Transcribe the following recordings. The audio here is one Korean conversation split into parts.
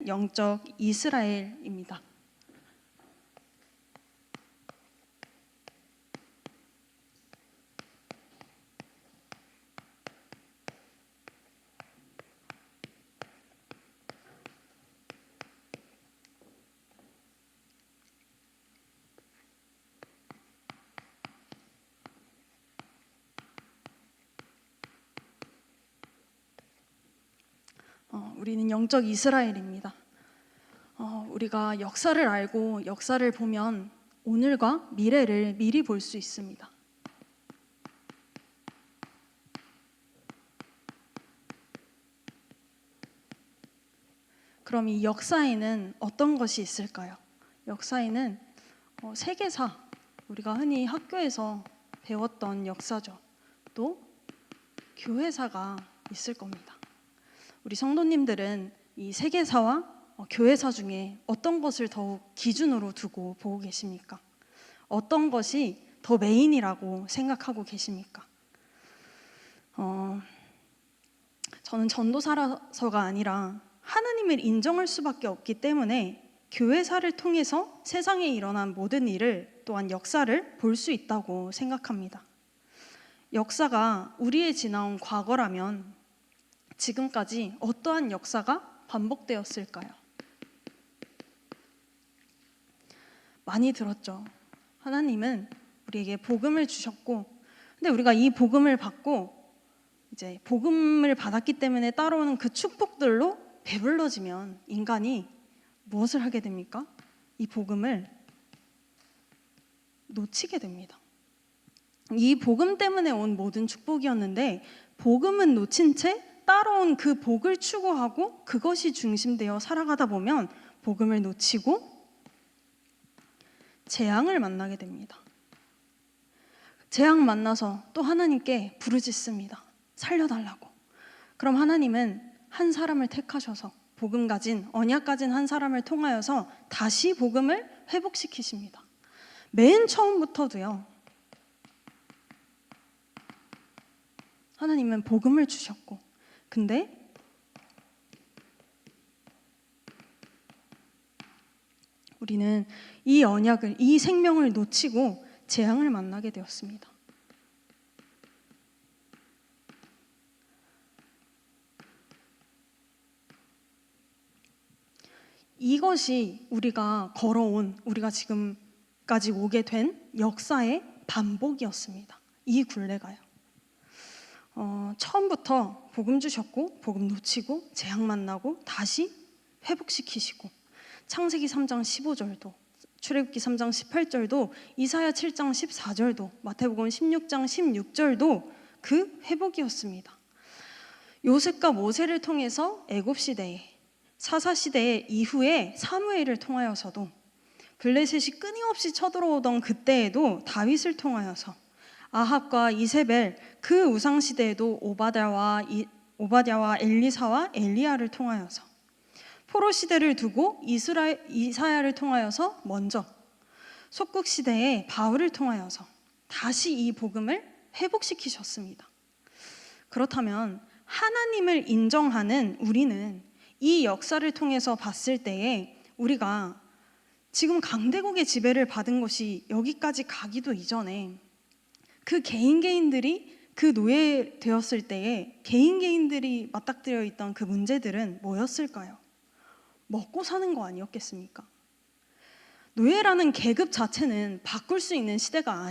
우리는 영적 이스라엘입니다. 우리는 영적 이스라엘입니다. 우리가 역사를 알고 역사를 보면 오늘과 미래를 미리 볼 수 있습니다. 그럼 이 역사에는 어떤 것이 있을까요? 역사에는 세계사, 우리가 흔히 학교에서 배웠던 역사죠. 또 교회사가 있을 겁니다. 우리 성도님들은 이 세계사와 교회사 중에 어떤 것을 더욱 기준으로 두고 보고 계십니까? 어떤 것이 더 메인이라고 생각하고 계십니까? 저는 전도사라서가 아니라 하나님을 인정할 수밖에 없기 때문에 교회사를 통해서 세상에 일어난 모든 일을 또한 역사를 볼 수 있다고 생각합니다. 역사가 우리의 지나온 과거라면 지금까지 어떠한 역사가 반복되었을까요? 많이 들었죠. 하나님은 우리에게 복음을 주셨고, 근데 우리가 이 복음을 받고 이제 복음을 받았기 때문에 따라오는 그 축복들로 배불러지면 인간이 무엇을 하게 됩니까? 이 복음을 놓치게 됩니다. 이 복음 때문에 온 모든 축복이었는데 복음은 놓친 채 따라온 그 복을 추구하고 그것이 중심되어 살아가다 보면 복음을 놓치고 재앙을 만나게 됩니다. 재앙 만나서 또 하나님께 부르짖습니다. 살려달라고. 그럼 하나님은 한 사람을 택하셔서 복음 가진, 언약 가진 한 사람을 통하여서 다시 복음을 회복시키십니다. 맨 처음부터도요. 하나님은 복음을 주셨고, 근데 우리는 이 언약을, 이 생명을 놓치고 재앙을 만나게 되었습니다. 이것이 우리가 걸어온, 우리가 지금까지 오게 된 역사의 반복이었습니다. 이 굴레가요. 처음부터 복음 주셨고 복음 놓치고 재앙 만나고 다시 회복시키시고 창세기 3장 15절도 출애굽기 3장 18절도 이사야 7장 14절도 마태복음 16장 16절도 그 회복이었습니다. 요셉과 모세를 통해서 애굽 시대에 사사 시대 이후에 사무엘을 통하여서도 블레셋이 끊임없이 쳐들어오던 그때에도 다윗을 통하여서 아합과 이세벨 그 우상 시대에도 오바댜와 엘리사와 엘리야를 통하여서 포로 시대를 두고 이사야를 통하여서 먼저 속국 시대에 바울을 통하여서 다시 이 복음을 회복시키셨습니다. 그렇다면 하나님을 인정하는 우리는 이 역사를 통해서 봤을 때에 우리가 지금 강대국의 지배를 받은 것이 여기까지 가기도 이전에 그 개인들이 그 노예되었을 때에 개인들이 맞닥뜨려 있던 그 문제들은 뭐였을까요? 먹고 사는 거 아니었겠습니까? 노예라는 계급 자체는 바꿀 수 있는 시대가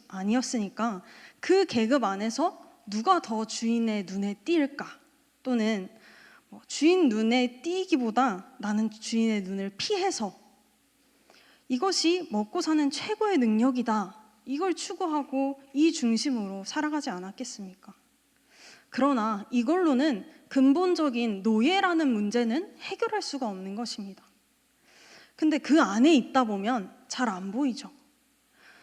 아니었으니까 그 계급 안에서 누가 더 주인의 눈에 띌까? 또는 주인 눈에 띄기보다 나는 주인의 눈을 피해서 이것이 먹고 사는 최고의 능력이다. 이걸 추구하고 이 중심으로 살아가지 않았겠습니까? 그러나 이걸로는 근본적인 노예라는 문제는 해결할 수가 없는 것입니다. 근데 그 안에 있다 보면 잘 안 보이죠.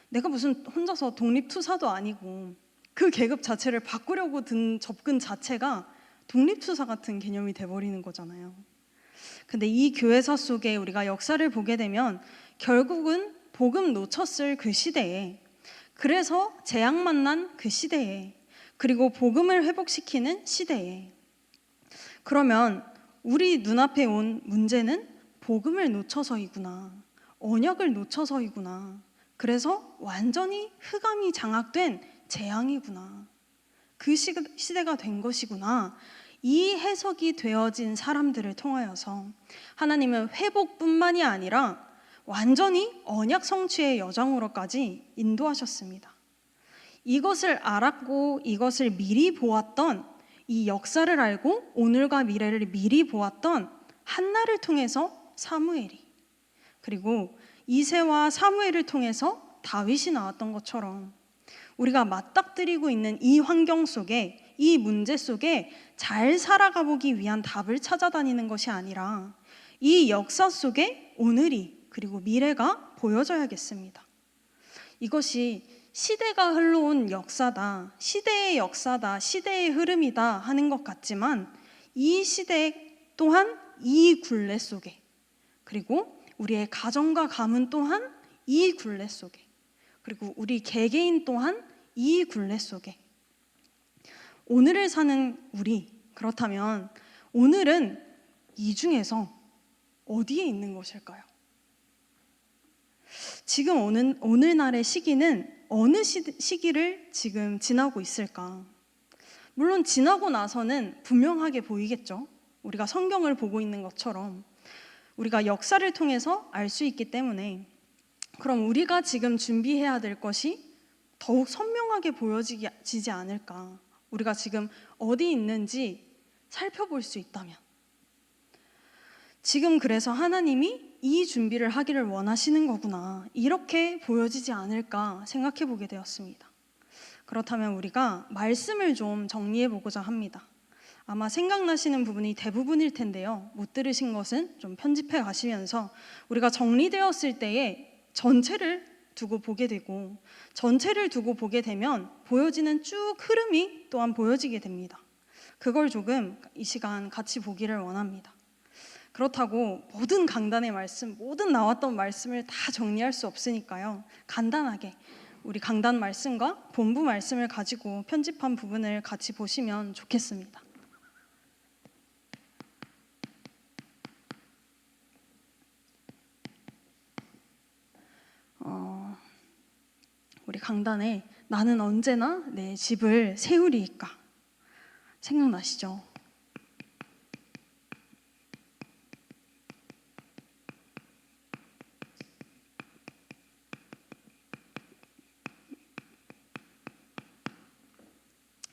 내가 무슨 혼자서 독립투사도 아니고 그 계급 자체를 바꾸려고 든 접근 자체가 독립투사 같은 개념이 돼버리는 거잖아요. 근데 이 교회사 속에 우리가 역사를 보게 되면 결국은 복음 놓쳤을 그 시대에, 그래서 재앙 만난 그 시대에, 그리고 복음을 회복시키는 시대에, 그러면 우리 눈앞에 온 문제는 복음을 놓쳐서이구나. 언약을 놓쳐서이구나. 그래서 완전히 흑암이 장악된 재앙이구나. 그 시대가 된 것이구나. 이 해석이 되어진 사람들을 통하여서 하나님은 회복뿐만이 아니라 완전히 언약 성취의 여정으로까지 인도하셨습니다. 이것을 알았고 이것을 미리 보았던, 이 역사를 알고 오늘과 미래를 미리 보았던 한나를 통해서 사무엘이, 그리고 이새와 사무엘을 통해서 다윗이 나왔던 것처럼 우리가 맞닥뜨리고 있는 이 환경 속에, 이 문제 속에 잘 살아가 보기 위한 답을 찾아다니는 것이 아니라 이 역사 속에 오늘이, 그리고 미래가 보여져야겠습니다. 이것이 시대가 흘러온 역사다, 시대의 역사다, 시대의 흐름이다 하는 것 같지만 이 시대 또한 이 굴레 속에, 그리고 우리의 가정과 가문 또한 이 굴레 속에, 그리고 우리 개개인 또한 이 굴레 속에, 오늘을 사는 우리, 그렇다면 오늘은 이 중에서 어디에 있는 것일까요? 지금 오늘날의 시기는 어느 시기를 지금 지나고 있을까? 물론 지나고 나서는 분명하게 보이겠죠. 우리가 성경을 보고 있는 것처럼 우리가 역사를 통해서 알 수 있기 때문에, 그럼 우리가 지금 준비해야 될 것이 더욱 선명하게 보여지지 않을까? 우리가 지금 어디 있는지 살펴볼 수 있다면, 지금 그래서 하나님이 이 준비를 하기를 원하시는 거구나, 이렇게 보여지지 않을까 생각해 보게 되었습니다. 그렇다면 우리가 말씀을 좀 정리해 보고자 합니다. 아마 생각나시는 부분이 대부분일 텐데요, 못 들으신 것은 좀 편집해 가시면서 우리가 정리되었을 때에 전체를 두고 보게 되고, 전체를 두고 보게 되면 보여지는 쭉 흐름이 또한 보여지게 됩니다. 그걸 조금 이 시간 같이 보기를 원합니다. 그렇다고 모든 강단의 말씀, 모든 나왔던 말씀을 다 정리할 수 없으니까요, 간단하게 우리 강단 말씀과 본부 말씀을 가지고 편집한 부분을 같이 보시면 좋겠습니다. 우리 강단에 나는 언제나 내 집을 세우리이까, 생각나시죠?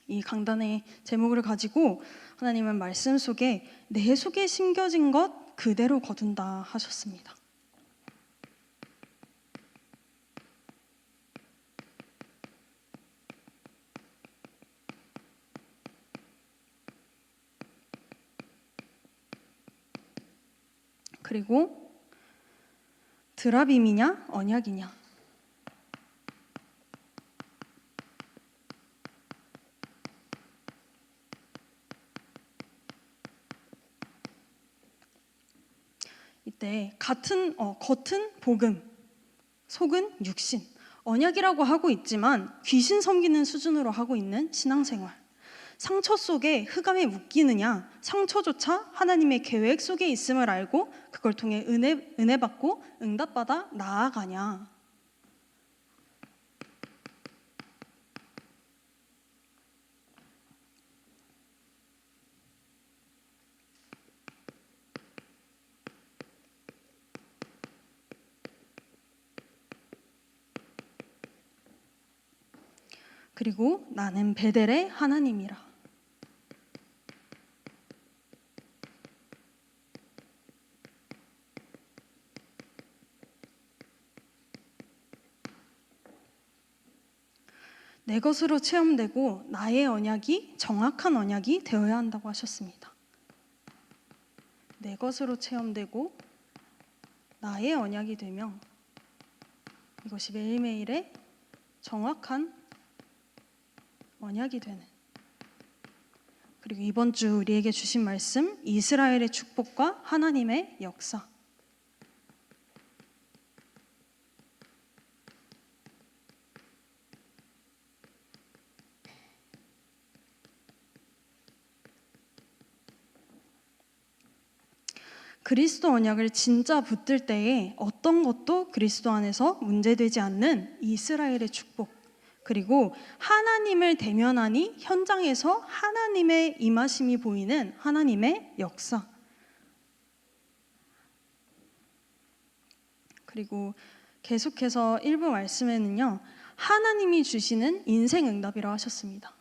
이 강단의 제목을 가지고 하나님은 말씀 속에 내 속에 심겨진 것 그대로 거둔다 하셨습니다. 그리고 드라빔이냐 언약이냐, 이때 겉은 복음, 속은 육신, 언약이라고 하고 있지만 귀신 섬기는 수준으로 하고 있는 신앙생활, 상처 속에 흑암에 묶이느냐, 상처조차 하나님의 계획 속에 있음을 알고 그걸 통해 은혜 받고 응답받아 나아가냐. 그리고 나는 베델의 하나님이라. 내 것으로 체험되고 나의 언약이 정확한 언약이 되어야 한다고 하셨습니다. 내 것으로 체험되고 나의 언약이 되며 이것이 매일매일의 정확한 언약이 되는, 그리고 이번 주 우리에게 주신 말씀, 이스라엘의 축복과 하나님의 역사. 그리스도 언약을 진짜 붙들 때에 어떤 것도 그리스도 안에서 문제되지 않는 이스라엘의 축복, 그리고 하나님을 대면하니 현장에서 하나님의 임하심이 보이는 하나님의 역사, 그리고 계속해서 일부 말씀에는요, 하나님이 주시는 인생 응답이라고 하셨습니다.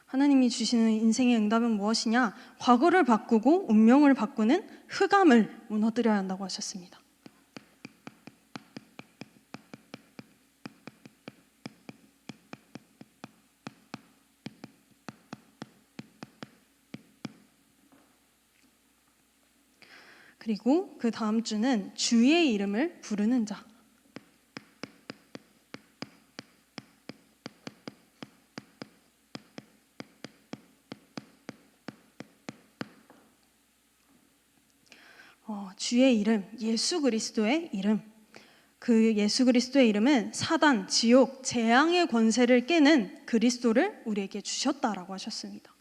하나님이 주시는 인생의 응답은 무엇이냐? 과거를 바꾸고 운명을 바꾸는 흑암을 무너뜨려야 한다고 하셨습니다. 그리고 그 다음 주는 주의 이름을 부르는 자. 주의 이름, 예수 그리스도의 이름. 그 예수 그리스도의 이름은 사단, 지옥, 재앙의 권세를 깨는 그리스도를 우리에게 주셨다라고 하셨습니다.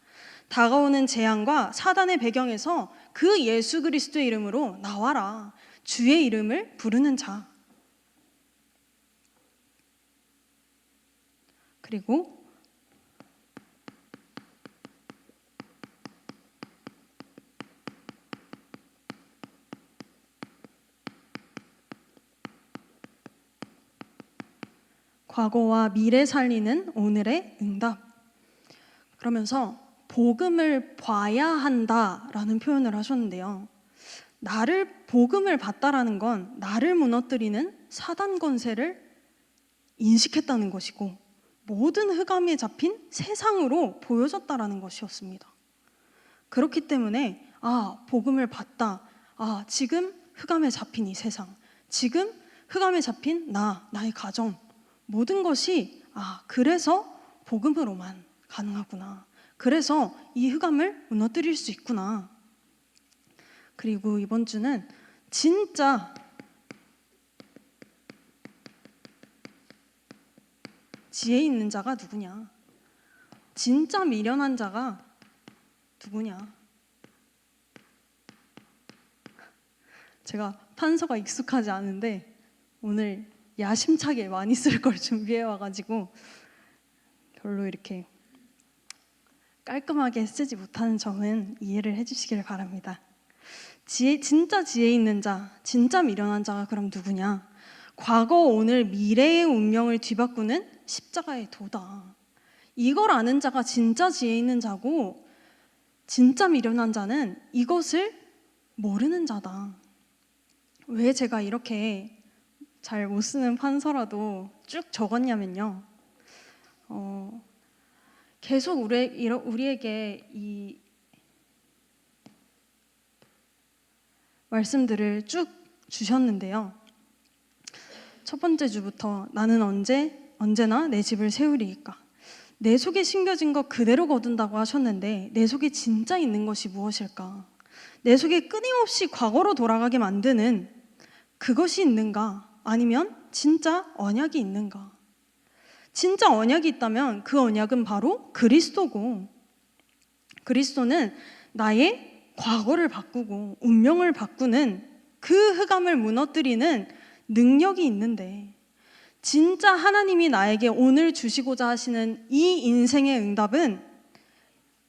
다가오는 재앙과 사단의 배경에서 그 예수 그리스도의 이름으로 나와라. 주의 이름을 부르는 자. 그리고 과거와 미래 살리는 오늘의 응답. 그러면서 복음을 봐야 한다라는 표현을 하셨는데요. 복음을 봤다라는 건 나를 무너뜨리는 사단 권세를 인식했다는 것이고 모든 흑암에 잡힌 세상으로 보여졌다라는 것이었습니다. 그렇기 때문에 복음을 봤다. 지금 흑암에 잡힌 이 세상, 지금 흑암에 잡힌 나의 가정, 모든 것이 그래서 복음으로만 가능하구나. 그래서 이 흑암을 무너뜨릴 수 있구나. 그리고 이번 주는 진짜 지혜 있는 자가 누구냐? 진짜 미련한 자가 누구냐? 제가 판서가 익숙하지 않은데 오늘 야심차게 많이 쓸 걸 준비해 와가지고 별로 이렇게 깔끔하게 쓰지 못하는 점은 이해를 해주시길 바랍니다. 진짜 지혜 있는 자, 진짜 미련한 자가 그럼 누구냐? 과거, 오늘, 미래의 운명을 뒤바꾸는 십자가의 도다. 이걸 아는 자가 진짜 지혜 있는 자고, 진짜 미련한 자는 이것을 모르는 자다. 왜 제가 이렇게 잘 못 쓰는 판서라도 쭉 적었냐면요. 계속 우리에게 이 말씀들을 쭉 주셨는데요. 첫 번째 주부터 나는 언제나 내 집을 세우리이까. 내 속에 심겨진 것 그대로 거둔다고 하셨는데 내 속에 진짜 있는 것이 무엇일까? 내 속에 끊임없이 과거로 돌아가게 만드는 그것이 있는가? 아니면 진짜 언약이 있는가? 진짜 언약이 있다면 그 언약은 바로 그리스도고, 그리스도는 나의 과거를 바꾸고 운명을 바꾸는 그 흑암을 무너뜨리는 능력이 있는데, 진짜 하나님이 나에게 오늘 주시고자 하시는 이 인생의 응답은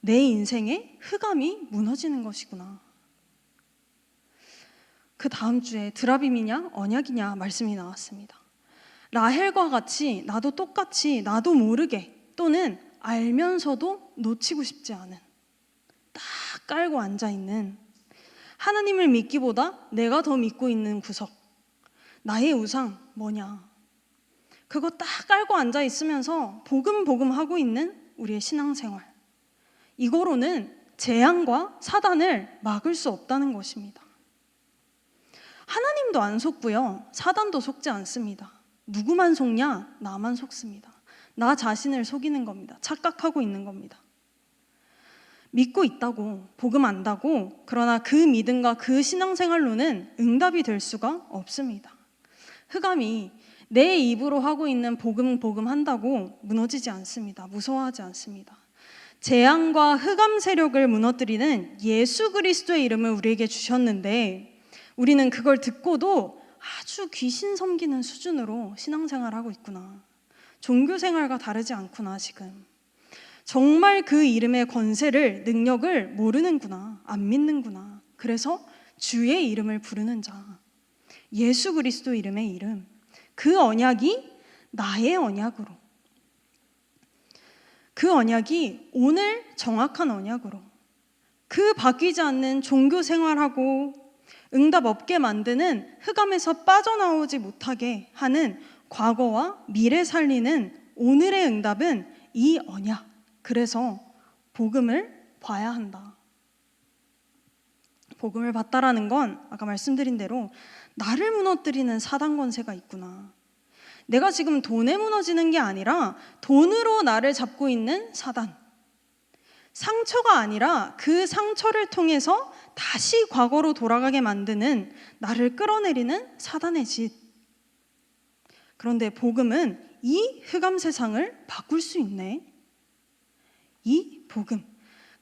내 인생의 흑암이 무너지는 것이구나. 그 다음 주에 드라빔이냐 언약이냐 말씀이 나왔습니다. 라헬과 같이 나도 똑같이 나도 모르게 또는 알면서도 놓치고 싶지 않은, 딱 깔고 앉아있는, 하나님을 믿기보다 내가 더 믿고 있는 구석, 나의 우상 뭐냐, 그거 딱 깔고 앉아있으면서 복음 하고 있는 우리의 신앙생활, 이거로는 재앙과 사단을 막을 수 없다는 것입니다. 하나님도 안 속고요, 사단도 속지 않습니다. 누구만 속냐? 나만 속습니다. 나 자신을 속이는 겁니다. 착각하고 있는 겁니다. 믿고 있다고, 복음 안다고, 그러나 그 믿음과 그 신앙생활로는 응답이 될 수가 없습니다. 흑암이 내 입으로 하고 있는 복음 한다고 무너지지 않습니다. 무서워하지 않습니다. 재앙과 흑암 세력을 무너뜨리는 예수 그리스도의 이름을 우리에게 주셨는데 우리는 그걸 듣고도 아주 귀신 섬기는 수준으로 신앙생활하고 있구나. 종교생활과 다르지 않구나 지금. 정말 그 이름의 권세를, 능력을 모르는구나, 안 믿는구나. 그래서 주의 이름을 부르는 자, 예수 그리스도 이름의 이름, 그 언약이 나의 언약으로, 그 언약이 오늘 정확한 언약으로, 그 바뀌지 않는 종교생활하고 응답 없게 만드는 흑암에서 빠져나오지 못하게 하는 과거와 미래 살리는 오늘의 응답은 이 언약. 그래서 복음을 봐야 한다. 복음을 봤다라는 건 아까 말씀드린 대로 나를 무너뜨리는 사단 권세가 있구나. 내가 지금 돈에 무너지는 게 아니라 돈으로 나를 잡고 있는 사단. 상처가 아니라 그 상처를 통해서 다시 과거로 돌아가게 만드는 나를 끌어내리는 사단의 짓. 그런데 복음은 이 흑암 세상을 바꿀 수 있네. 이 복음,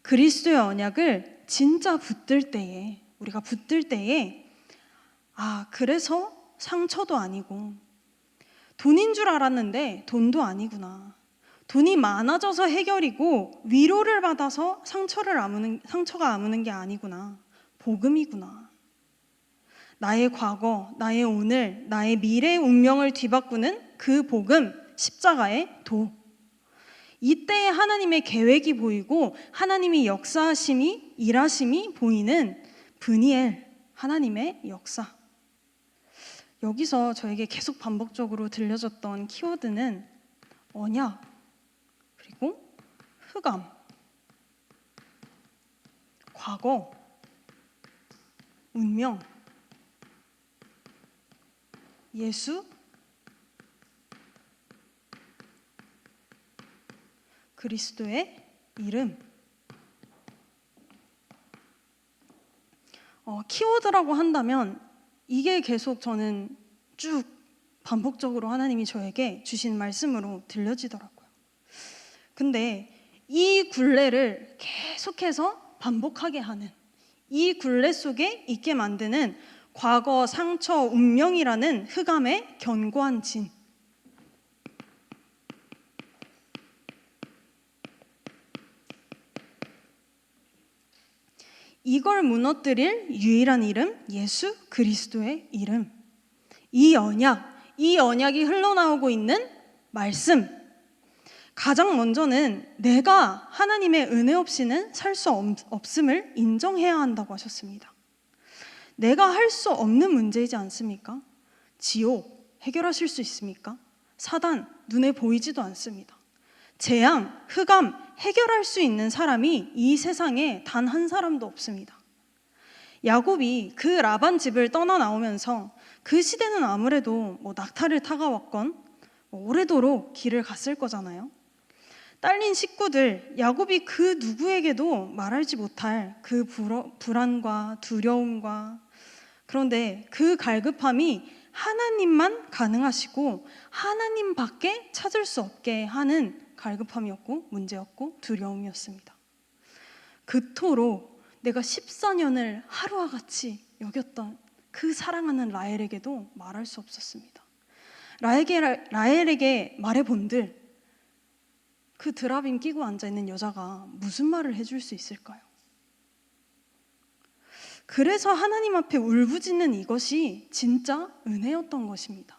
그리스도의 언약을 진짜 붙들 때에, 우리가 붙들 때에 그래서 상처도 아니고 돈인 줄 알았는데 돈도 아니구나. 돈이 많아져서 해결이고 위로를 받아서 상처가 아무는 게 아니구나. 복음이구나. 나의 과거, 나의 오늘, 나의 미래의 운명을 뒤바꾸는 그 복음, 십자가의 도. 이때에 하나님의 계획이 보이고 하나님이 역사하심이, 일하심이 보이는 브니엘, 하나님의 역사. 여기서 저에게 계속 반복적으로 들려졌던 키워드는 언약, 그리고 흑암, 과거, 운명, 예수, 그리스도의 이름. 키워드라고 한다면 이게 계속 저는 쭉 반복적으로 하나님이 저에게 주신 말씀으로 들려지더라고요. 근데 이 굴레를 계속해서 반복하게 하는, 이 굴레 속에 있게 만드는 과거, 상처, 운명이라는 흑암의 견고한 진. 이걸 무너뜨릴 유일한 이름, 예수 그리스도의 이름. 이 언약이 흘러나오고 있는 말씀. 가장 먼저는 내가 하나님의 은혜 없이는 살 수 없음을 인정해야 한다고 하셨습니다. 내가 할 수 없는 문제이지 않습니까? 지옥 해결하실 수 있습니까? 사단 눈에 보이지도 않습니다. 재앙, 흑암 해결할 수 있는 사람이 이 세상에 단 한 사람도 없습니다. 야곱이 그 라반 집을 떠나 나오면서 그 시대는 아무래도 낙타를 타고 왔건 오래도록 길을 갔을 거잖아요. 딸린 식구들, 야곱이 그 누구에게도 말하지 못할 그 불안과 두려움과, 그런데 그 갈급함이 하나님만 가능하시고 하나님밖에 찾을 수 없게 하는 갈급함이었고 문제였고 두려움이었습니다. 그토록 내가 14년을 하루와 같이 여겼던 그 사랑하는 라헬에게도 말할 수 없었습니다. 라헬에게 말해본들, 그 드라빔 끼고 앉아있는 여자가 무슨 말을 해줄 수 있을까요? 그래서 하나님 앞에 울부짖는 이것이 진짜 은혜였던 것입니다.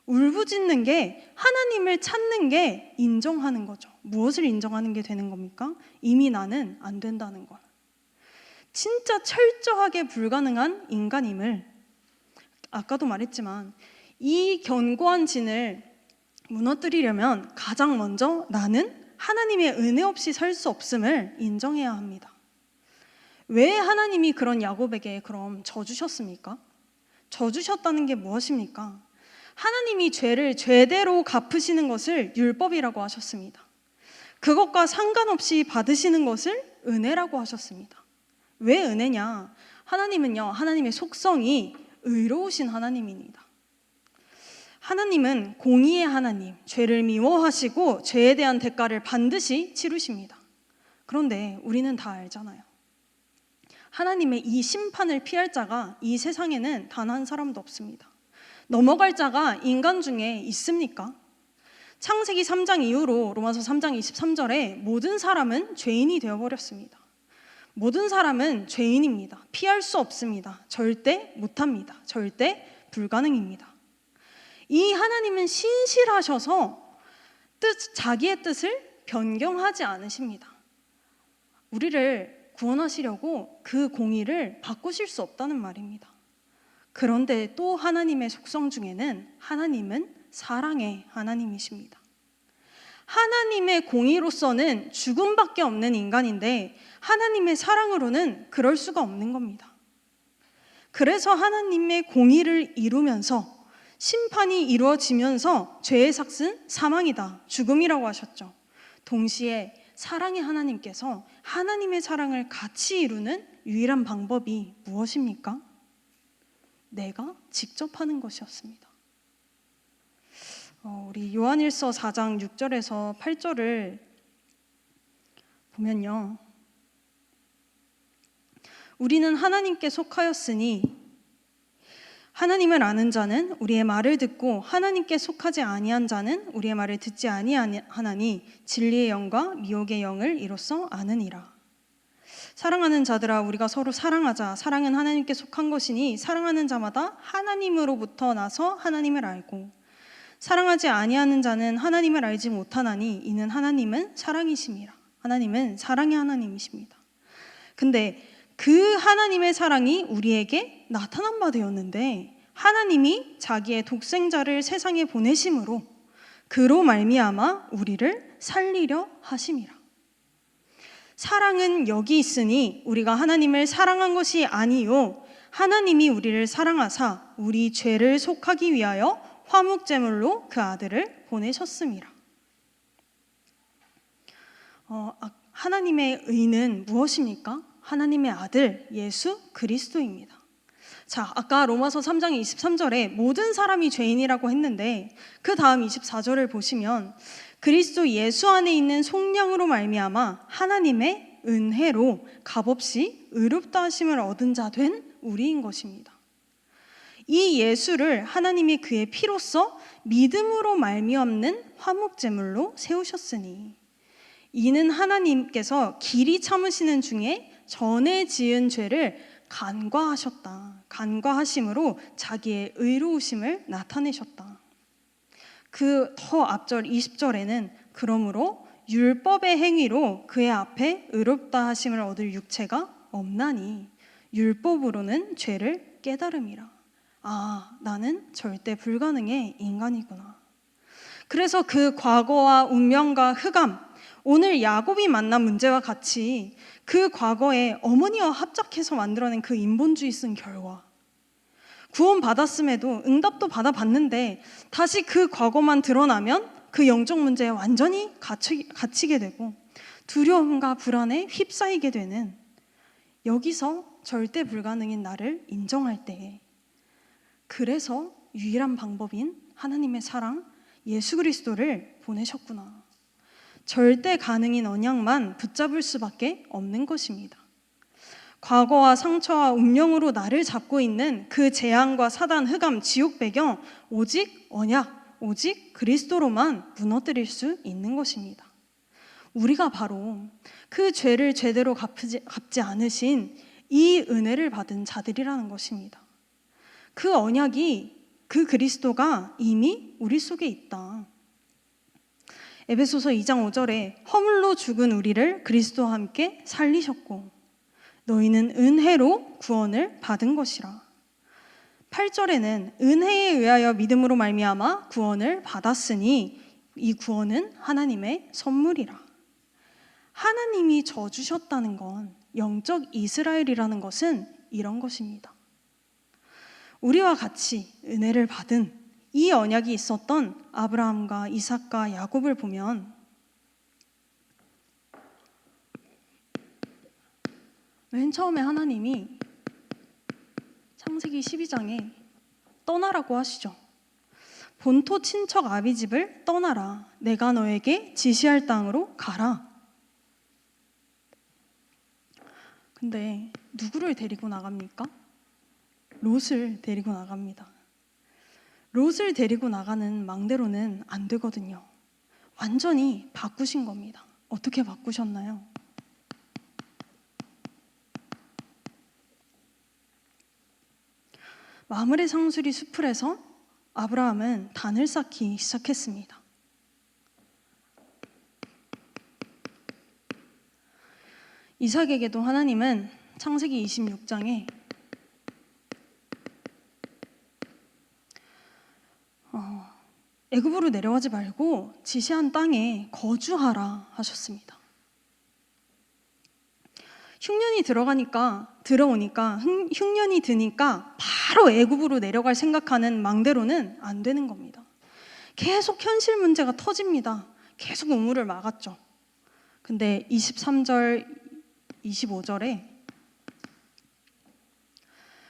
울부짖는 게, 하나님을 찾는 게 인정하는 거죠. 무엇을 인정하는 게 되는 겁니까? 이미 나는 안 된다는 걸. 진짜 철저하게 불가능한 인간임을, 아까도 말했지만 이 견고한 진을 무너뜨리려면 가장 먼저 나는 하나님의 은혜 없이 살 수 없음을 인정해야 합니다. 왜 하나님이 그런 야곱에게 그럼 져주셨습니까? 져주셨다는 게 무엇입니까? 하나님이 죄를 죄대로 갚으시는 것을 율법이라고 하셨습니다. 그것과 상관없이 받으시는 것을 은혜라고 하셨습니다. 왜 은혜냐? 하나님은요, 하나님의 속성이 의로우신 하나님입니다. 하나님은 공의의 하나님, 죄를 미워하시고 죄에 대한 대가를 반드시 치르십니다. 그런데 우리는 다 알잖아요. 하나님의 이 심판을 피할 자가 이 세상에는 단 한 사람도 없습니다. 넘어갈 자가 인간 중에 있습니까? 창세기 3장 이후로 로마서 3장 23절에 모든 사람은 죄인이 되어버렸습니다. 모든 사람은 죄인입니다. 피할 수 없습니다. 절대 못합니다. 절대 불가능입니다. 이 하나님은 신실하셔서 자기의 뜻을 변경하지 않으십니다. 우리를 구원하시려고 그 공의를 바꾸실 수 없다는 말입니다. 그런데 또 하나님의 속성 중에는 하나님은 사랑의 하나님이십니다. 하나님의 공의로서는 죽음밖에 없는 인간인데 하나님의 사랑으로는 그럴 수가 없는 겁니다. 그래서 하나님의 공의를 이루면서 심판이 이루어지면서 죄의 삭은 사망이다, 죽음이라고 하셨죠. 동시에 사랑의 하나님께서 하나님의 사랑을 같이 이루는 유일한 방법이 무엇입니까? 내가 직접 하는 것이었습니다. 우리 요한일서 4장 6절에서 8절을 보면요, 우리는 하나님께 속하였으니 하나님을 아는 자는 우리의 말을 듣고 하나님께 속하지 아니한 자는 우리의 말을 듣지 아니하나니 진리의 영과 미혹의 영을 이로써 아느니라. 사랑하는 자들아, 우리가 서로 사랑하자. 사랑은 하나님께 속한 것이니 사랑하는 자마다 하나님으로부터 나서 하나님을 알고 사랑하지 아니하는 자는 하나님을 알지 못하나니 이는 하나님은 사랑이심이라. 하나님은 사랑의 하나님이십니다. 근데 그 하나님의 사랑이 우리에게 나타난 바 되었는데 하나님이 자기의 독생자를 세상에 보내심으로 그로 말미암아 우리를 살리려 하심이라. 사랑은 여기 있으니 우리가 하나님을 사랑한 것이 아니요 하나님이 우리를 사랑하사 우리 죄를 속하기 위하여 화목제물로 그 아들을 보내셨음이라. 하나님의 의는 무엇입니까? 하나님의 아들 예수 그리스도입니다. 자, 아까 로마서 3장 23절에 모든 사람이 죄인이라고 했는데 그 다음 24절을 보시면 그리스도 예수 안에 있는 속량으로 말미암아 하나님의 은혜로 값없이 의롭다 하심을 얻은 자 된 우리인 것입니다. 이 예수를 하나님이 그의 피로써 믿음으로 말미암는 화목제물로 세우셨으니 이는 하나님께서 길이 참으시는 중에 전에 지은 죄를 간과하셨다. 간과하심으로 자기의 의로우심을 나타내셨다. 그 더 앞절 20절에는 그러므로 율법의 행위로 그의 앞에 의롭다 하심을 얻을 육체가 없나니 율법으로는 죄를 깨달음이라. 아, 나는 절대 불가능의 인간이구나. 그래서 그 과거와 운명과 흑암, 오늘 야곱이 만난 문제와 같이 그 과거에 어머니와 합작해서 만들어낸 그 인본주의 쓴 결과, 구원 받았음에도 응답도 받아봤는데 다시 그 과거만 드러나면 그 영적 문제에 완전히 갇히게 되고 두려움과 불안에 휩싸이게 되는, 여기서 절대 불가능인 나를 인정할 때에 그래서 유일한 방법인 하나님의 사랑 예수 그리스도를 보내셨구나. 절대 가능인 언약만 붙잡을 수밖에 없는 것입니다. 과거와 상처와 운명으로 나를 잡고 있는 그 재앙과 사단, 흑암, 지옥 배경, 오직 언약, 오직 그리스도로만 무너뜨릴 수 있는 것입니다. 우리가 바로 그 죄를 제대로 갚지 않으신 이 은혜를 받은 자들이라는 것입니다. 그 언약이, 그 그리스도가 이미 우리 속에 있다. 에베소서 2장 5절에 허물로 죽은 우리를 그리스도와 함께 살리셨고 너희는 은혜로 구원을 받은 것이라. 8절에는 은혜에 의하여 믿음으로 말미암아 구원을 받았으니 이 구원은 하나님의 선물이라. 하나님이 져주셨다는 건, 영적 이스라엘이라는 것은 이런 것입니다. 우리와 같이 은혜를 받은 이 언약이 있었던 아브라함과 이삭과 야곱을 보면 맨 처음에 하나님이 창세기 12장에 떠나라고 하시죠. 본토 친척 아비집을 떠나라. 내가 너에게 지시할 땅으로 가라. 근데 누구를 데리고 나갑니까? 롯을 데리고 나갑니다. 롯을 데리고 나가는 망대로는 안 되거든요. 완전히 바꾸신 겁니다. 어떻게 바꾸셨나요? 마므레 상수리 수풀에서 아브라함은 단을 쌓기 시작했습니다. 이삭에게도 하나님은 창세기 26장에 애굽으로 내려가지 말고 지시한 땅에 거주하라 하셨습니다. 흉년이 들어오니까 흉년이 드니까 바로 애굽으로 내려갈 생각하는 망대로는 안 되는 겁니다. 계속 현실 문제가 터집니다. 계속 우물을 막았죠. 근데 23절, 25절에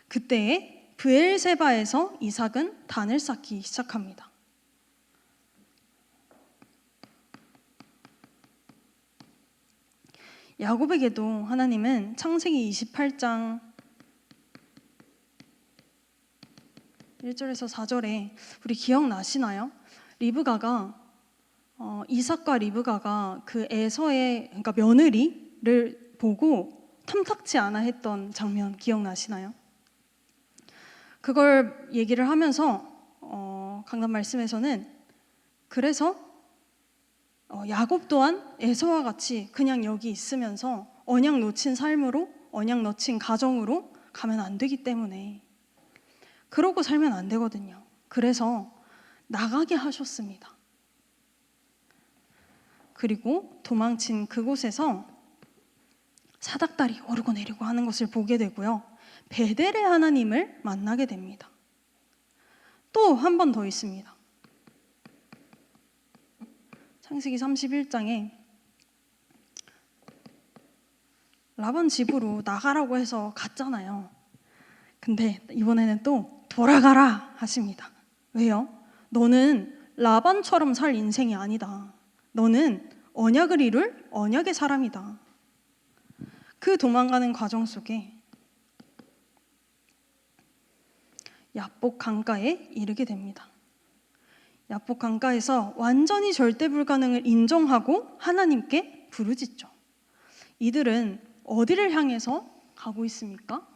그때에 브엘세바에서 이삭은 단을 쌓기 시작합니다. 야곱에게도 하나님은 창세기 28장 1절에서 4절에 우리 기억나시나요? 이삭과 리브가가 그 에서의 그러니까 며느리를 보고 탐탁지 않아 했던 장면 기억나시나요? 그걸 얘기를 하면서 강단 말씀에서는 그래서 야곱 또한 에서와 같이 그냥 여기 있으면서 언약 놓친 삶으로 언약 놓친 가정으로 가면 안 되기 때문에 그러고 살면 안 되거든요. 그래서 나가게 하셨습니다. 그리고 도망친 그곳에서 사닥다리 오르고 내리고 하는 것을 보게 되고요. 베델의 하나님을 만나게 됩니다. 또 한 번 더 있습니다. 창세기 31장에 라반 집으로 나가라고 해서 갔잖아요. 근데 이번에는 또 돌아가라 하십니다. 왜요? 너는 라반처럼 살 인생이 아니다. 너는 언약을 이룰 언약의 사람이다. 그 도망가는 과정 속에 야복 강가에 이르게 됩니다. 야복 강가에서 완전히 절대 불가능을 인정하고 하나님께 부르짖죠. 이들은 어디를 향해서 가고 있습니까?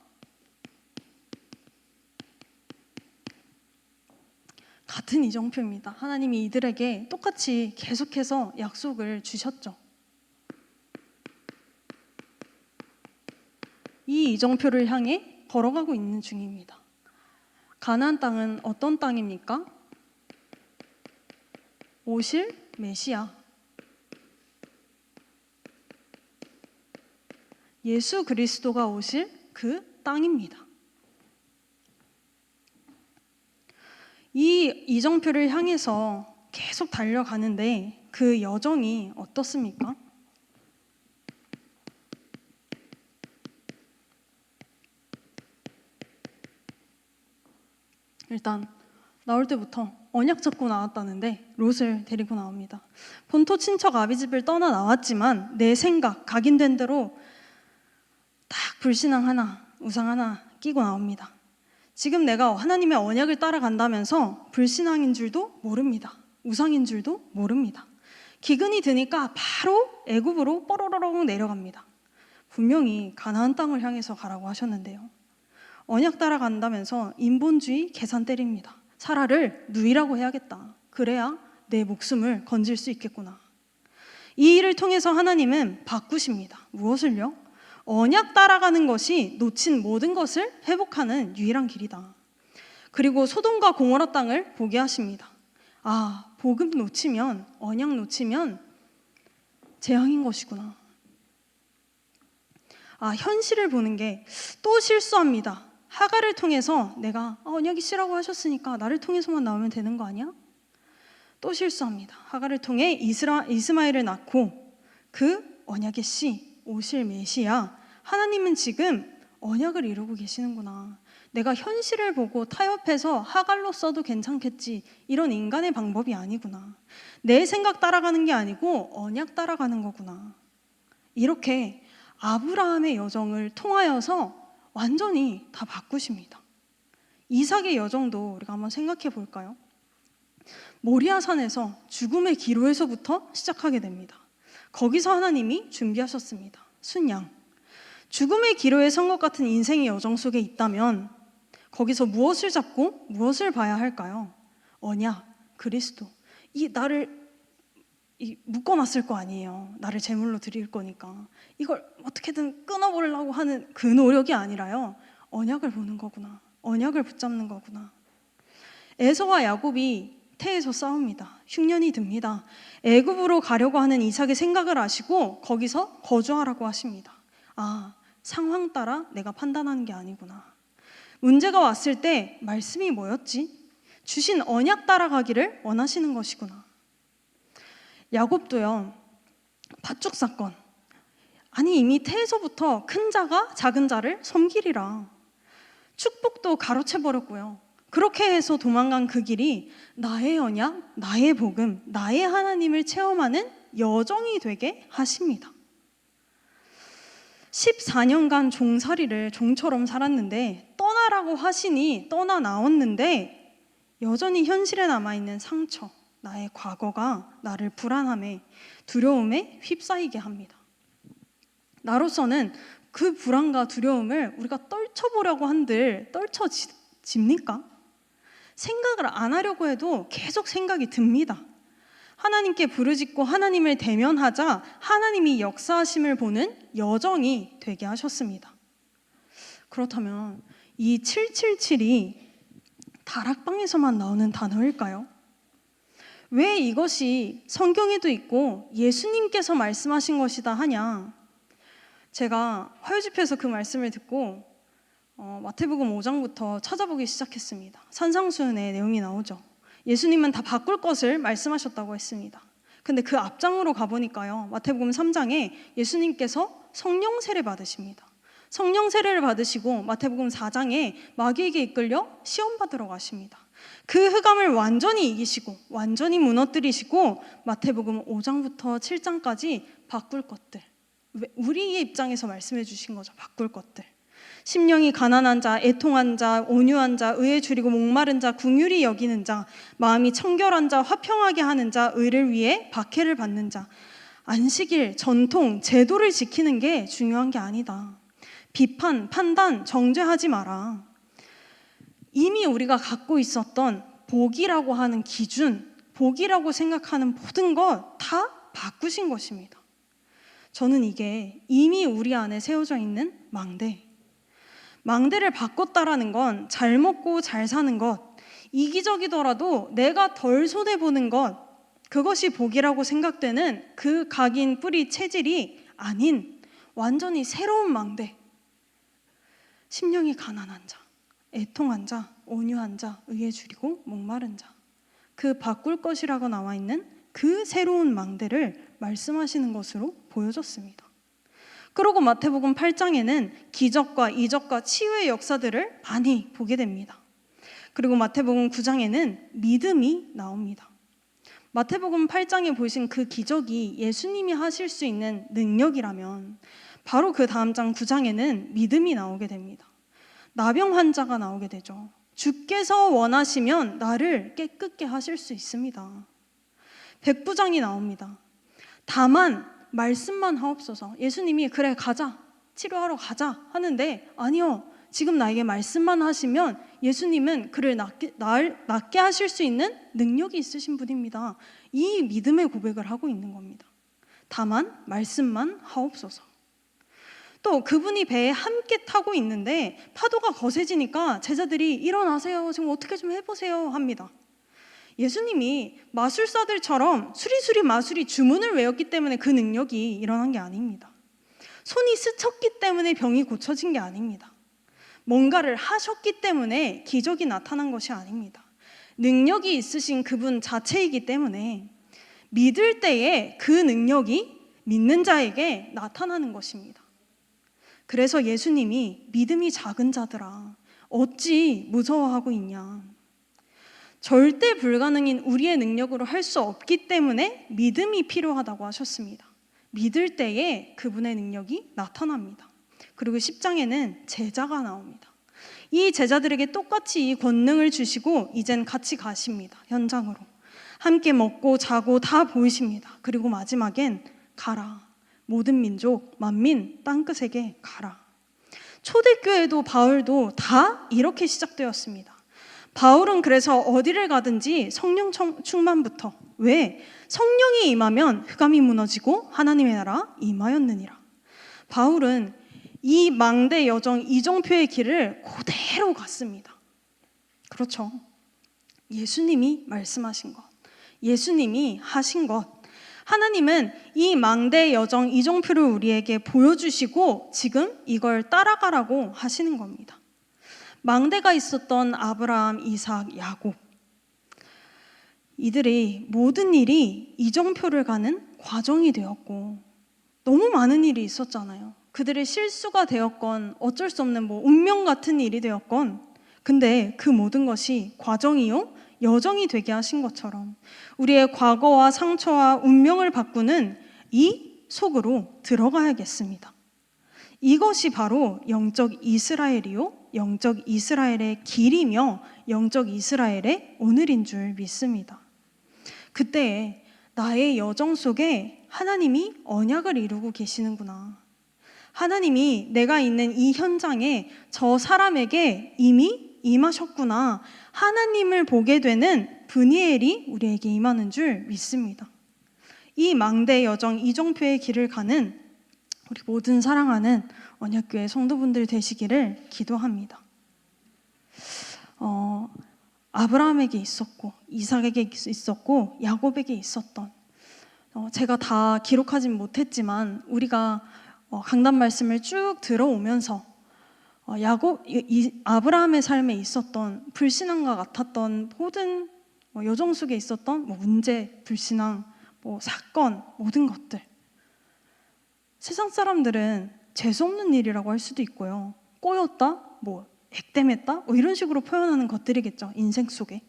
같은 이정표입니다. 하나님이 이들에게 똑같이 계속해서 약속을 주셨죠. 이 이정표를 향해 걸어가고 있는 중입니다. 가나안 땅은 어떤 땅입니까? 오실 메시아, 예수 그리스도가 오실 그 땅입니다. 이 이정표를 향해서 계속 달려가는데 그 여정이 어떻습니까? 일단 나올 때부터 언약 잡고 나왔다는데 롯을 데리고 나옵니다. 본토 친척 아비집을 떠나 나왔지만 내 생각, 각인된 대로 딱 불신앙 하나, 우상 하나 끼고 나옵니다. 지금 내가 하나님의 언약을 따라간다면서 불신앙인 줄도 모릅니다. 우상인 줄도 모릅니다. 기근이 드니까 바로 애굽으로 뽀로로록 내려갑니다. 분명히 가나안 땅을 향해서 가라고 하셨는데요. 언약 따라간다면서 인본주의 계산 때립니다. 사라를 누이라고 해야겠다. 그래야 내 목숨을 건질 수 있겠구나. 이 일을 통해서 하나님은 바꾸십니다. 무엇을요? 언약 따라가는 것이 놓친 모든 것을 회복하는 유일한 길이다. 그리고 소돔과 고모라 땅을 보게 하십니다. 아, 복음 놓치면, 언약 놓치면 재앙인 것이구나. 아, 현실을 보는 게 또 실수합니다. 하가를 통해서 내가 언약이 씨라고 하셨으니까 나를 통해서만 나오면 되는 거 아니야? 또 실수합니다. 하가를 통해 이스마엘을 낳고 그 언약의 씨, 오실 메시아, 하나님은 지금 언약을 이루고 계시는구나. 내가 현실을 보고 타협해서 하갈로 써도 괜찮겠지, 이런 인간의 방법이 아니구나. 내 생각 따라가는 게 아니고 언약 따라가는 거구나. 이렇게 아브라함의 여정을 통하여서 완전히 다 바꾸십니다. 이삭의 여정도 우리가 한번 생각해 볼까요? 모리아산에서 죽음의 기로에서부터 시작하게 됩니다. 거기서 하나님이 준비하셨습니다. 순양. 죽음의 기로에 선 것 같은 인생의 여정 속에 있다면 거기서 무엇을 잡고 무엇을 봐야 할까요? 언약, 그리스도. 나를 묶어놨을 거 아니에요. 나를 제물로 드릴 거니까. 이걸 어떻게든 끊어보려고 하는 그 노력이 아니라요, 언약을 보는 거구나. 언약을 붙잡는 거구나. 에서와 야곱이 태에서 싸웁니다. 흉년이 듭니다. 애굽으로 가려고 하는 이삭의 생각을 아시고 거기서 거주하라고 하십니다. 상황 따라 내가 판단하는 게 아니구나. 문제가 왔을 때 말씀이 뭐였지? 주신 언약 따라가기를 원하시는 것이구나. 야곱도요, 밭죽 사건. 이미 태에서부터 큰 자가 작은 자를 섬기리라. 축복도 가로채버렸고요. 그렇게 해서 도망간 그 길이 나의 언약, 나의 복음, 나의 하나님을 체험하는 여정이 되게 하십니다. 14년간 종살이를 종처럼 살았는데 떠나라고 하시니 떠나 나왔는데 여전히 현실에 남아있는 상처, 나의 과거가 나를 불안함에, 두려움에 휩싸이게 합니다. 나로서는 그 불안과 두려움을 우리가 떨쳐보려고 한들 떨쳐집니까? 생각을 안 하려고 해도 계속 생각이 듭니다. 하나님께 부르짖고 하나님을 대면하자 하나님이 역사하심을 보는 여정이 되게 하셨습니다. 그렇다면 이 777이 다락방에서만 나오는 단어일까요? 왜 이것이 성경에도 있고 예수님께서 말씀하신 것이다 하냐? 제가 화요집회에서 그 말씀을 듣고 마태복음 5장부터 찾아보기 시작했습니다. 산상수훈의 내용이 나오죠. 예수님은 다 바꿀 것을 말씀하셨다고 했습니다. 근데 그 앞장으로 가보니까요, 마태복음 3장에 예수님께서 성령 세례 받으십니다. 성령 세례를 받으시고 마태복음 4장에 마귀에게 이끌려 시험 받으러 가십니다. 그 흑암을 완전히 이기시고 완전히 무너뜨리시고 마태복음 5장부터 7장까지 바꿀 것들, 우리의 입장에서 말씀해 주신 거죠. 바꿀 것들. 심령이 가난한 자, 애통한 자, 온유한 자, 의에 줄이고 목마른 자, 긍휼히 여기는 자, 마음이 청결한 자, 화평하게 하는 자, 의를 위해 박해를 받는 자. 안식일, 전통, 제도를 지키는 게 중요한 게 아니다. 비판, 판단, 정죄하지 마라. 이미 우리가 갖고 있었던 복이라고 하는 기준, 복이라고 생각하는 모든 것 다 바꾸신 것입니다. 저는 이게 이미 우리 안에 세워져 있는 망대를 바꿨다라는 건 잘 먹고 잘 사는 것, 이기적이더라도 내가 덜 손해보는 것, 그것이 복이라고 생각되는 그 각인 뿌리 체질이 아닌 완전히 새로운 망대. 심령이 가난한 자, 애통한 자, 온유한 자, 의에 줄이고 목마른 자. 그 바꿀 것이라고 나와 있는 그 새로운 망대를 말씀하시는 것으로 보여졌습니다. 그리고 마태복음 8장에는 기적과 이적과 치유의 역사들을 많이 보게 됩니다. 그리고 마태복음 9장에는 믿음이 나옵니다. 마태복음 8장에 보신 그 기적이 예수님이 하실 수 있는 능력이라면 바로 그 다음 장 9장에는 믿음이 나오게 됩니다. 나병 환자가 나오게 되죠. 주께서 원하시면 나를 깨끗게 하실 수 있습니다. 백부장이 나옵니다. 다만 말씀만 하옵소서. 예수님이 그래 가자, 치료하러 가자 하는데 아니요, 지금 나에게 말씀만 하시면 예수님은 그를 낫게 하실 수 있는 능력이 있으신 분입니다. 이 믿음의 고백을 하고 있는 겁니다. 다만 말씀만 하옵소서. 또 그분이 배에 함께 타고 있는데 파도가 거세지니까 제자들이 일어나세요, 지금 어떻게 좀 해보세요 합니다. 예수님이 마술사들처럼 수리수리 마술이 주문을 외웠기 때문에 그 능력이 일어난 게 아닙니다. 손이 스쳤기 때문에 병이 고쳐진 게 아닙니다. 뭔가를 하셨기 때문에 기적이 나타난 것이 아닙니다. 능력이 있으신 그분 자체이기 때문에 믿을 때에 그 능력이 믿는 자에게 나타나는 것입니다. 그래서 예수님이 믿음이 작은 자들아, 어찌 무서워하고 있냐. 절대 불가능인 우리의 능력으로 할 수 없기 때문에 믿음이 필요하다고 하셨습니다. 믿을 때에 그분의 능력이 나타납니다. 그리고 10장에는 제자가 나옵니다. 이 제자들에게 똑같이 이 권능을 주시고 이젠 같이 가십니다. 현장으로. 함께 먹고 자고 다 보이십니다. 그리고 마지막엔 가라. 모든 민족, 만민, 땅끝에게 가라. 초대교회도 바울도 다 이렇게 시작되었습니다. 바울은 그래서 어디를 가든지 성령 충만부터. 왜? 성령이 임하면 흑암이 무너지고 하나님의 나라 임하였느니라. 바울은 이 망대 여정 이정표의 길을 그대로 갔습니다. 그렇죠. 예수님이 말씀하신 것, 예수님이 하신 것, 하나님은 이 망대 여정 이정표를 우리에게 보여주시고 지금 이걸 따라가라고 하시는 겁니다. 망대가 있었던 아브라함, 이삭, 야곱, 이들의 모든 일이 이정표를 가는 과정이 되었고 너무 많은 일이 있었잖아요. 그들의 실수가 되었건 어쩔 수 없는 운명 같은 일이 되었건, 근데 그 모든 것이 과정이요 여정이 되게 하신 것처럼 우리의 과거와 상처와 운명을 바꾸는 이 속으로 들어가야겠습니다. 이것이 바로 영적 이스라엘이요 영적 이스라엘의 길이며 영적 이스라엘의 오늘인 줄 믿습니다. 그때에 나의 여정 속에 하나님이 언약을 이루고 계시는구나. 하나님이 내가 있는 이 현장에 저 사람에게 이미 임하셨구나. 하나님을 보게 되는 브니엘이 우리에게 임하는 줄 믿습니다. 이 망대 여정 이정표의 길을 가는 우리 모든 사랑하는 언약교회 성도분들 되시기를 기도합니다. 아브라함에게 있었고 이삭에게 있었고 야곱에게 있었던, 제가 다 기록하진 못했지만 우리가 강단 말씀을 쭉 들어오면서 아브라함의 삶에 있었던 불신앙과 같았던 모든 여정 속에 있었던 문제, 불신앙, 사건, 모든 것들, 세상 사람들은 재수없는 일이라고 할 수도 있고요, 꼬였다, 액땜했다, 이런 식으로 표현하는 것들이겠죠. 인생 속에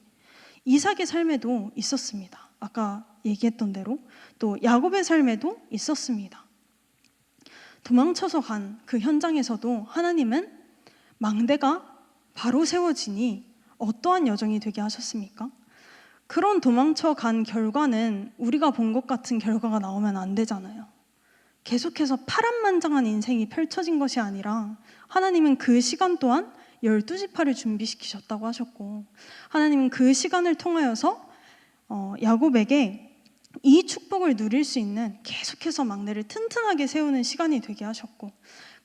이삭의 삶에도 있었습니다. 아까 얘기했던 대로 또 야곱의 삶에도 있었습니다. 도망쳐서 간 그 현장에서도 하나님은 망대가 바로 세워지니 어떠한 여정이 되게 하셨습니까? 그런 도망쳐 간 결과는 우리가 본 것 같은 결과가 나오면 안 되잖아요. 계속해서 파란만장한 인생이 펼쳐진 것이 아니라 하나님은 그 시간 또한 12지파를 준비시키셨다고 하셨고, 하나님은 그 시간을 통하여서 야곱에게 이 축복을 누릴 수 있는 계속해서 망대를 튼튼하게 세우는 시간이 되게 하셨고,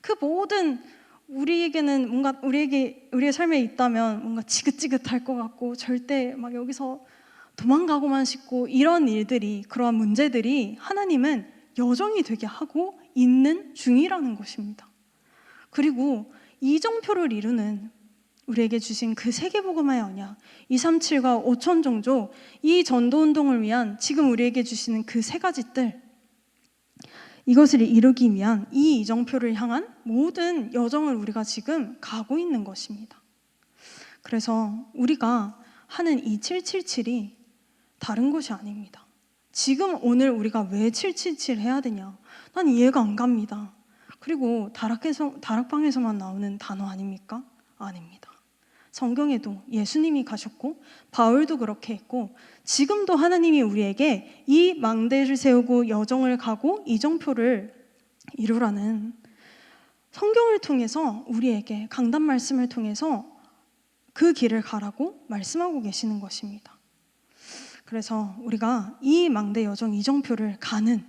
그 모든 우리에게는 뭔가 우리의 삶에 있다면 뭔가 지긋지긋할 것 같고 절대 여기서 도망가고만 싶고 이런 일들이, 그러한 문제들이 하나님은 여정이 되게 하고 있는 중이라는 것입니다. 그리고 이정표를 이루는 우리에게 주신 그 세계복음화의 언약, 237과 5천종족, 이 전도운동을 위한 지금 우리에게 주시는 그 세 가지 뜰, 이것을 이루기 위한 이 이정표를 향한 모든 여정을 우리가 지금 가고 있는 것입니다. 그래서 우리가 하는 이 777이 다른 것이 아닙니다. 지금 오늘 우리가 왜 777 해야 되냐? 난 이해가 안 갑니다. 그리고 다락방에서만 나오는 단어 아닙니까? 아닙니다. 성경에도 예수님이 가셨고 바울도 그렇게 했고 지금도 하나님이 우리에게 이 망대를 세우고 여정을 가고 이정표를 이루라는 성경을 통해서 우리에게 강단 말씀을 통해서 그 길을 가라고 말씀하고 계시는 것입니다. 그래서 우리가 이 망대 여정 이정표를 가는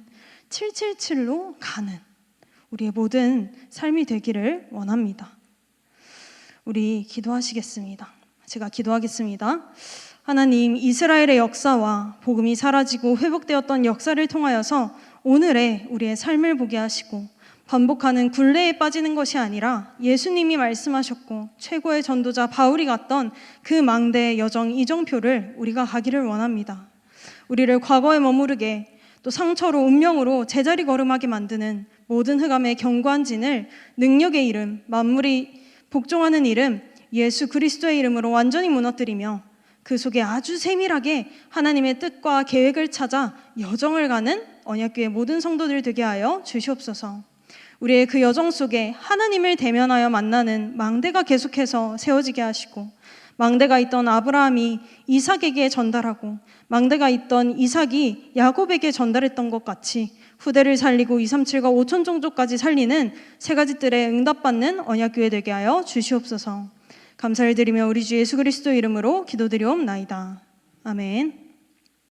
777로 가는 우리의 모든 삶이 되기를 원합니다. 우리 기도하시겠습니다. 제가 기도하겠습니다. 하나님, 이스라엘의 역사와 복음이 사라지고 회복되었던 역사를 통하여서 오늘의 우리의 삶을 보게 하시고 반복하는 굴레에 빠지는 것이 아니라 예수님이 말씀하셨고 최고의 전도자 바울이 갔던 그 망대의 여정 이정표를 우리가 가기를 원합니다. 우리를 과거에 머무르게 또 상처로 운명으로 제자리 걸음하게 만드는 모든 흑암의 견고한 진을 능력의 이름, 만물이 복종하는 이름 예수 그리스도의 이름으로 완전히 무너뜨리며 그 속에 아주 세밀하게 하나님의 뜻과 계획을 찾아 여정을 가는 언약교회 모든 성도들 되게 하여 주시옵소서. 우리의 그 여정 속에 하나님을 대면하여 만나는 망대가 계속해서 세워지게 하시고, 망대가 있던 아브라함이 이삭에게 전달하고 망대가 있던 이삭이 야곱에게 전달했던 것 같이 후대를 살리고 237과 5천 종족까지 살리는 세 가지 뜰에 응답받는 언약교회 되게 하여 주시옵소서. 감사를 드리며 우리 주 예수 그리스도 이름으로 기도드리옵나이다. 아멘.